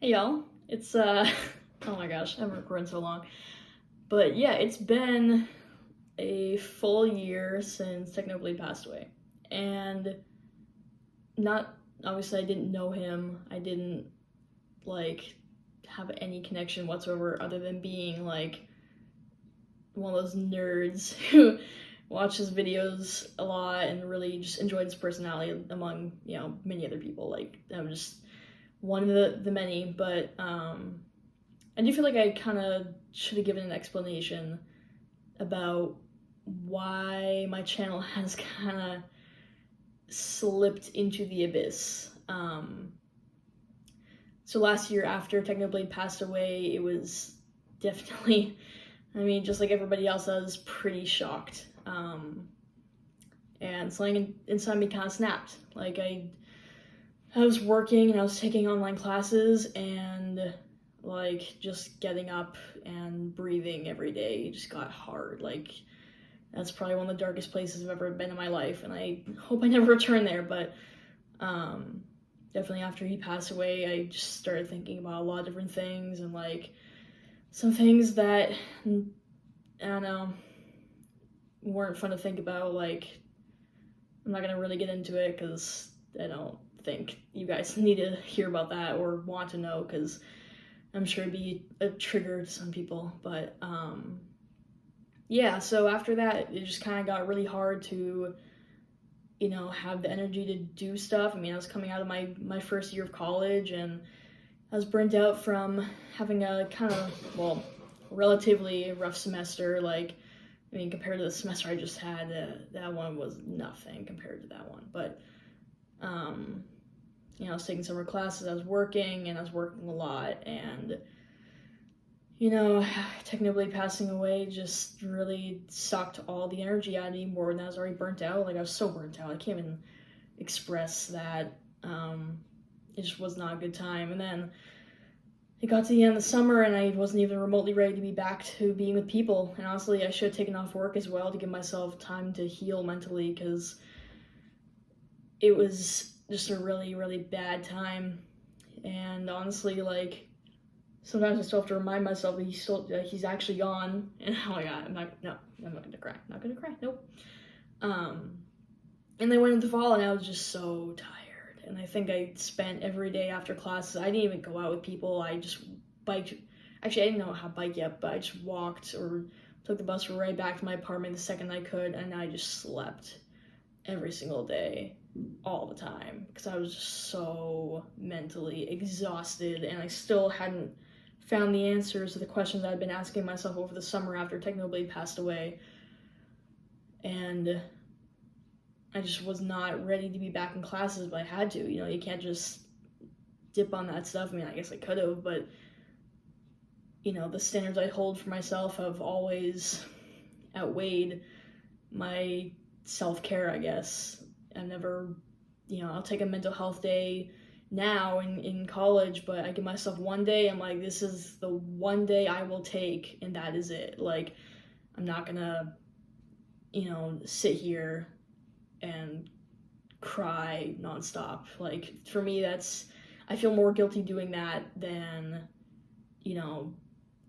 Hey y'all, it's oh my gosh, I haven't recorded so long. But yeah, it's been a full year since Technoblade passed away. And not obviously I didn't know him. I didn't like have any connection whatsoever other than being like one of those nerds who watches videos a lot and really just enjoyed his personality among, many other people. Like I'm just one of the many, but I do feel like I kind of should have given an explanation about why my channel has kind of slipped into the abyss. So last year after Technoblade passed away, it was definitely, I mean, just like everybody else, I was pretty shocked. And something inside me kind of snapped. Like I was working and I was taking online classes and like just getting up and breathing every day just got hard. Like that's probably one of the darkest places I've ever been in my life, and I hope I never return there. But definitely after he passed away, I just started thinking about a lot of different things and like some things that I don't know weren't fun to think about. Like I'm not gonna really get into it because I don't think you guys need to hear about that or want to know because I'm sure it'd be a trigger to some people. But yeah, so after that, it just kind of got really hard to, have the energy to do stuff. I mean, I was coming out of my first year of college and I was burnt out from having a kind of, well, relatively rough semester. Like, I mean, compared to the semester I just had, that one was nothing compared to that one. But, I was taking summer classes, I was working a lot, and Technoblade passing away just really sucked all the energy out of me more than I was already burnt out. Like I was so burnt out, I can't even express that. It just was not a good time. And then it got to the end of the summer and I wasn't even remotely ready to be back to being with people. And honestly, I should have taken off work as well to give myself time to heal mentally because it was just a really, really bad time. And honestly, like, sometimes I still have to remind myself that he's actually gone. And oh my god, I'm not gonna cry. Not gonna cry. Nope. And then went into fall, and I was just so tired. And I think I spent every day after classes. I didn't even go out with people. I just biked. Actually, I didn't know how to bike yet, but I just walked or took the bus right back to my apartment the second I could, and I just slept every single day, all the time, because I was just so mentally exhausted, and I still hadn't found the answers to the questions I'd been asking myself over the summer after Technoblade passed away. And I just was not ready to be back in classes, but I had to. You can't just dip on that stuff. I mean, I guess I could have, but the standards I hold for myself have always outweighed my self-care, I guess. I've never, I'll take a mental health day now in college, but I give myself one day. I'm like, this is the one day I will take, and that is it. Like, I'm not gonna, sit here and cry nonstop. Like, for me, I feel more guilty doing that than,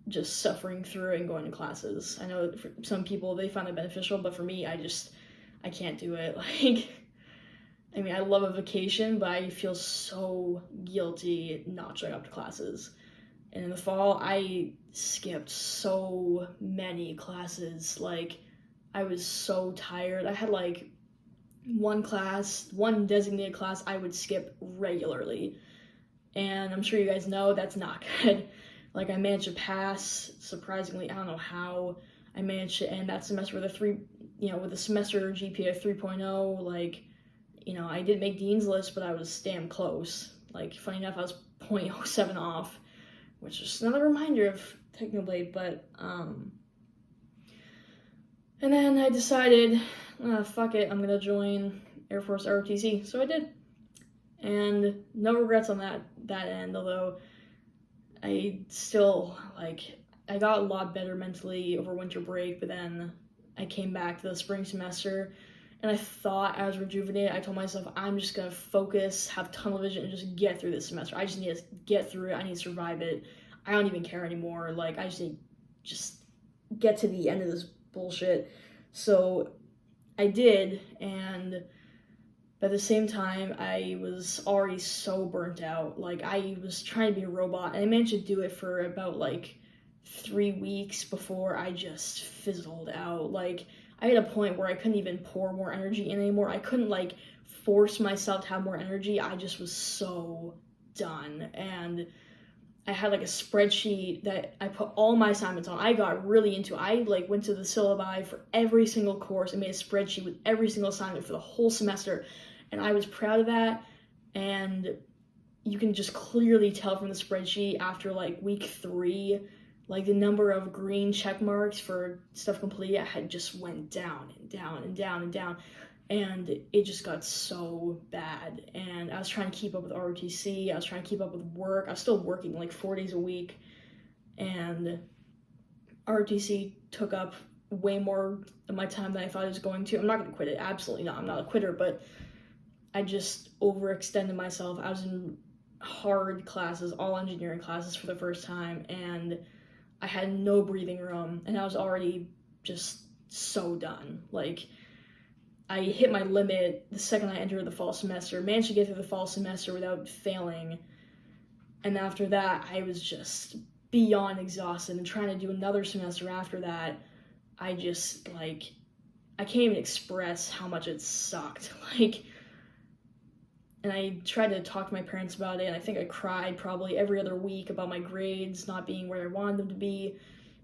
just suffering through it and going to classes. I know for some people they find it beneficial, but for me, I can't do it. Like, I mean, I love a vacation, but I feel so guilty not showing up to classes. And in the fall, I skipped so many classes. Like, I was so tired. I had like one designated class I would skip regularly. And I'm sure you guys know that's not good. Like, I managed to pass, surprisingly. I don't know how I managed to end that semester with a semester GPA of 3.0. Like, I did make Dean's List, but I was damn close. Like, funny enough, I was 0.07 off, which is another reminder of Technoblade. But and then I decided, fuck it, I'm gonna join Air Force ROTC. So I did, and no regrets on that end. Although I still I got a lot better mentally over winter break, but then I came back to the spring semester And I thought I was rejuvenated. I told myself, I'm just going to focus, have tunnel vision, and just get through this semester. I just need to get through it. I need to survive it. I don't even care anymore. Like, I just need to just get to the end of this bullshit. So I did, and at the same time, I was already so burnt out. Like, I was trying to be a robot, and I managed to do it for about, like, 3 weeks before I just fizzled out. Like, I had a point where I couldn't even pour more energy in anymore. I couldn't, like, force myself to have more energy. I just was so done. And I had, like, a spreadsheet that I put all my assignments on. I got really into it. I, like, went to the syllabi for every single course and made a spreadsheet with every single assignment for the whole semester. And I was proud of that. And you can just clearly tell from the spreadsheet after, like, week 3, like, the number of green check marks for stuff completed had just went down and down and down and down, and it just got so bad. And I was trying to keep up with ROTC, I was trying to keep up with work. I was still working like 4 days a week, and ROTC took up way more of my time than I thought it was going to. I'm not going to quit it, absolutely not. I'm not a quitter, but I just overextended myself. I was in hard classes, all engineering classes for the first time, and I had no breathing room, and I was already just so done. Like, I hit my limit the second I entered the fall semester, managed to get through the fall semester without failing, and after that, I was just beyond exhausted, and trying to do another semester after that, I just, like, I can't even express how much it sucked. Like, and I tried to talk to my parents about it, and I think I cried probably every other week about my grades not being where I wanted them to be,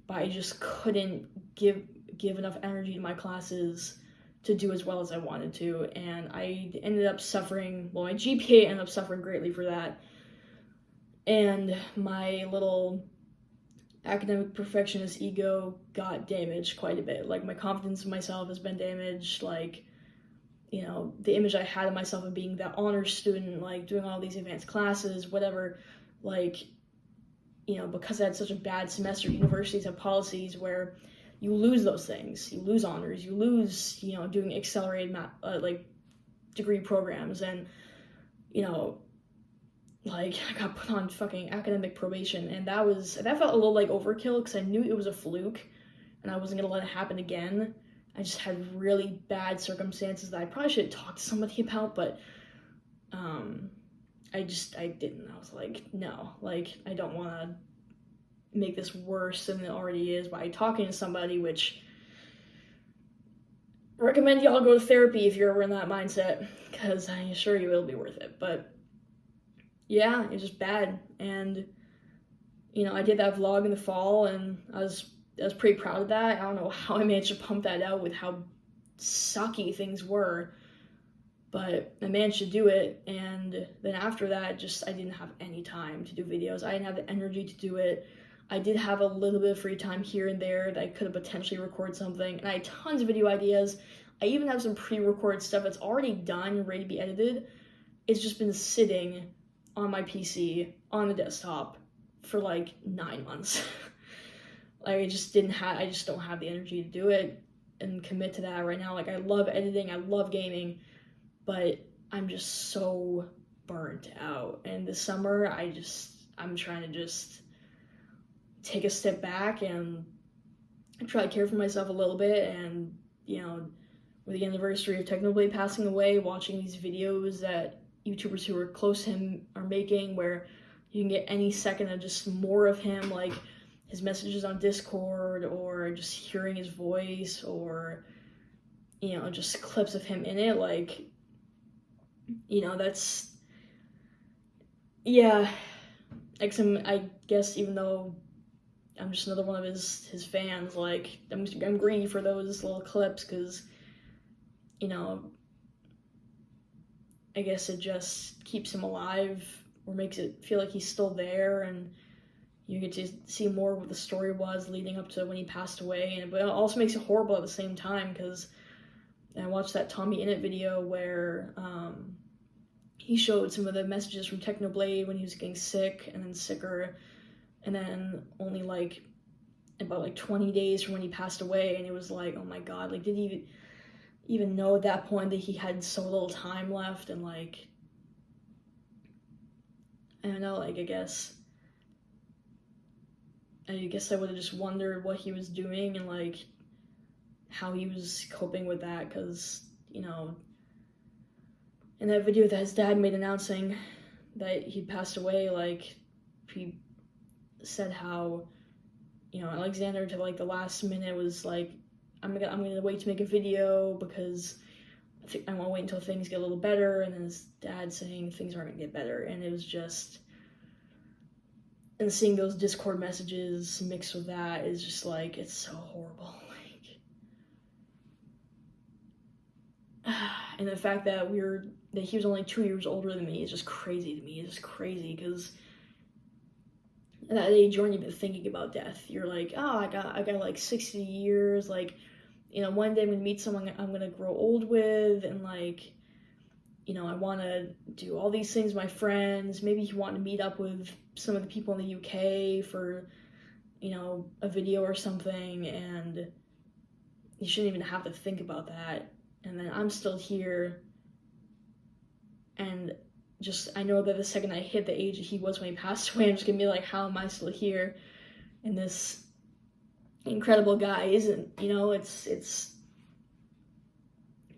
but I just couldn't give enough energy to my classes to do as well as I wanted to, and I ended up suffering, well, my GPA ended up suffering greatly for that, and my little academic perfectionist ego got damaged quite a bit. Like, my confidence in myself has been damaged. Like, you know, the image I had of myself of being that honors student, like, doing all these advanced classes, whatever, like, you know, because I had such a bad semester, universities have policies where you lose those things. You lose honors, you lose, you know, doing accelerated like, degree programs, and, you know, like, I got put on fucking academic probation, and that felt a little like overkill, because I knew it was a fluke, and I wasn't gonna let it happen again. I just had really bad circumstances that I probably should have talked to somebody about, but I didn't. I was like, no, like, I don't want to make this worse than it already is by talking to somebody, which recommend y'all go to therapy if you're ever in that mindset, because I assure you it'll be worth it. But yeah, it was just bad. And, you know, I did that vlog in the fall, and I was pretty proud of that. I don't know how I managed to pump that out with how sucky things were, but I managed to do it. And then after that, just, I didn't have any time to do videos. I didn't have the energy to do it. I did have a little bit of free time here and there that I could have potentially recorded something, and I had tons of video ideas. I even have some pre-recorded stuff that's already done and ready to be edited. It's just been sitting on my PC, on the desktop, for like 9 months. Like, I just don't have the energy to do it and commit to that right now. Like, I love editing, I love gaming, but I'm just so burnt out. And this summer, I'm trying to just take a step back and try to care for myself a little bit. And, you know, with the anniversary of Technoblade passing away, watching these videos that YouTubers who are close to him are making, where you can get any second of just more of him, like his messages on Discord, or just hearing his voice, or, you know, just clips of him in it, like, you know, that's, yeah, I guess even though I'm just another one of his fans, like, I'm greedy for those little clips, because, you know, I guess it just keeps him alive, or makes it feel like he's still there, and you get to see more of what the story was leading up to when he passed away. But it also makes it horrible at the same time, because I watched that Tommy Innit video where he showed some of the messages from Technoblade when he was getting sick and then sicker, and then only about 20 days from when he passed away, and it was like, oh my god, like, did he even know at that point that he had so little time left, and like, I don't know, like, I guess I would have just wondered what he was doing and like how he was coping with that, because, you know, in that video that his dad made announcing that he passed away, like, he said how, you know, Alexander to like the last minute was like, I'm gonna wait to make a video because I want to wait until things get a little better, and then his dad saying things aren't gonna get better, and it was just, and seeing those Discord messages mixed with that is just like, it's so horrible. Like, and the fact that he was only 2 years older than me is just crazy to me. It's just crazy, because at that age you aren't even thinking about death. You're like, oh, I got like 60 years, like, you know, one day I'm gonna meet someone I'm gonna grow old with, and like, you know, I want to do all these things with my friends. Maybe you want to meet up with some of the people in the UK for, you know, a video or something, and you shouldn't even have to think about that. And then I'm still here, and just, I know that the second I hit the age that he was when he passed away, I'm just gonna be like, how am I still here? And this incredible guy isn't, you know, it's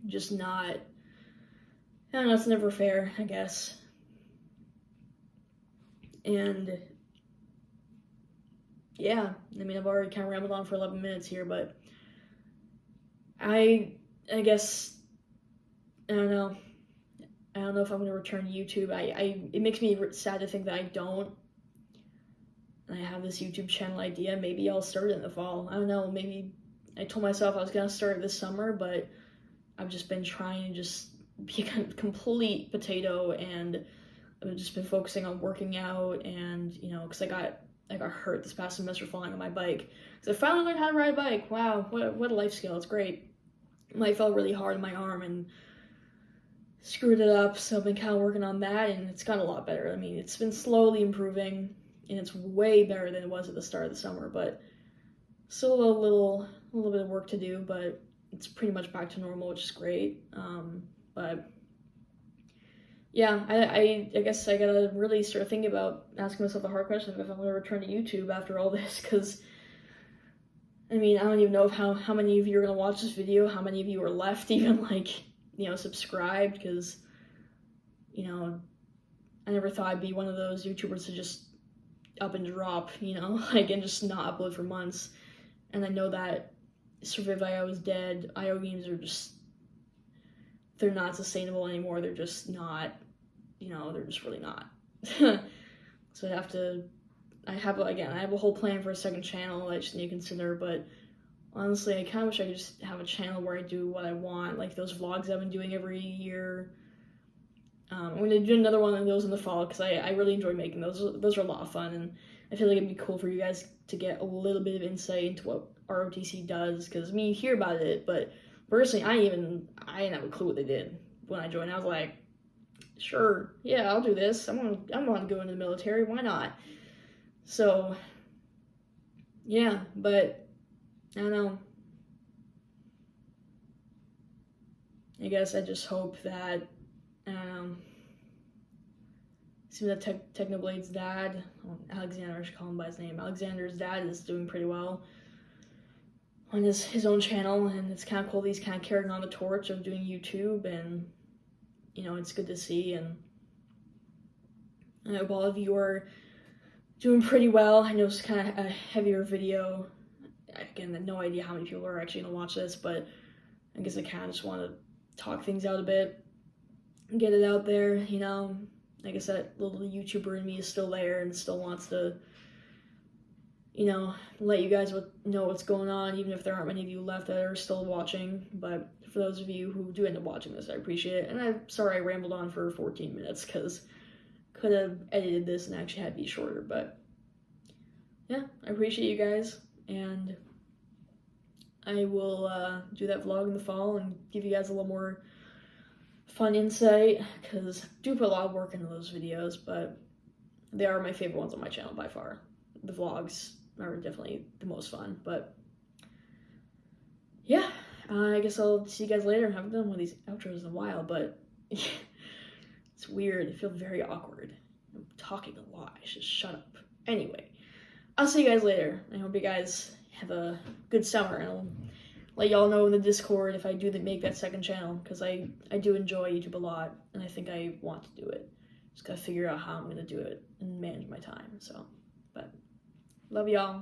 just not, I don't know, it's never fair, I guess. And yeah, I mean, I've already kind of rambled on for 11 minutes here, but I guess, I don't know. I don't know if I'm going to return to YouTube. It makes me sad to think that I don't. And I have this YouTube channel idea. Maybe I'll start it in the fall. I don't know. Maybe I told myself I was going to start it this summer, but I've just been trying to just be a complete potato, and I've just been focusing on working out, and, you know, because I got hurt this past semester falling on my bike. Because I finally learned how to ride a bike. Wow, what a life skill. It's great. I fell really hard in my arm and screwed it up, so I've been kind of working on that, and it's gotten a lot better. I mean, it's been slowly improving, and it's way better than it was at the start of the summer, but still a little bit of work to do, but it's pretty much back to normal, which is great. But yeah, I guess I gotta really start thinking about asking myself the hard question if I'm gonna return to YouTube after all this, because I mean, I don't even know how many of you are gonna watch this video, how many of you are left even, like, you know, subscribed, because, you know, I never thought I'd be one of those YouTubers to just up and drop, you know, like, and just not upload for months. And I know that Surviv.io is dead. IO games are just, they're not sustainable anymore. They're just not, you know, they're just really not. So I have a whole plan for a second channel I just need to consider, but honestly, I kind of wish I could just have a channel where I do what I want, like those vlogs I've been doing every year. I'm going to do another one of those in the fall, because I really enjoy making those. Those are a lot of fun, and I feel like it'd be cool for you guys to get a little bit of insight into what ROTC does, because I mean, you hear about it, but personally, I didn't have a clue what they did when I joined. I was like, sure, yeah, I'll do this. I'm gonna go into the military. Why not? So, yeah, but I don't know. I guess I just hope that, see that Technoblade's dad, Alexander, I should call him by his name, Alexander's dad is doing pretty well on his own channel, and it's kind of cool that he's kind of carrying on the torch of doing YouTube, and, you know, it's good to see, and I hope all of you are doing pretty well. I know it's kind of a heavier video. Again, no idea how many people are actually going to watch this, but I guess I kind of just want to talk things out a bit and get it out there, you know. I guess that little YouTuber in me is still there and still wants to, you know, let you guys know what's going on, even if there aren't many of you left that are still watching. But for those of you who do end up watching this, I appreciate it. And I'm sorry I rambled on for 14 minutes, because could have edited this and actually had it be shorter. But yeah, I appreciate you guys, and I will do that vlog in the fall and give you guys a little more fun insight, because I do put a lot of work into those videos, but they are my favorite ones on my channel by far. The vlogs are definitely the most fun, but yeah, I guess I'll see you guys later. I haven't done one of these outros in a while, but it's weird. I feel very awkward. I'm talking a lot. I should shut up. Anyway, I'll see you guys later. I hope you guys have a good summer, and I'll let y'all know in the Discord if I do make that second channel, because I do enjoy YouTube a lot, and I think I want to do it. Just gotta figure out how I'm gonna do it and manage my time. So, but love y'all.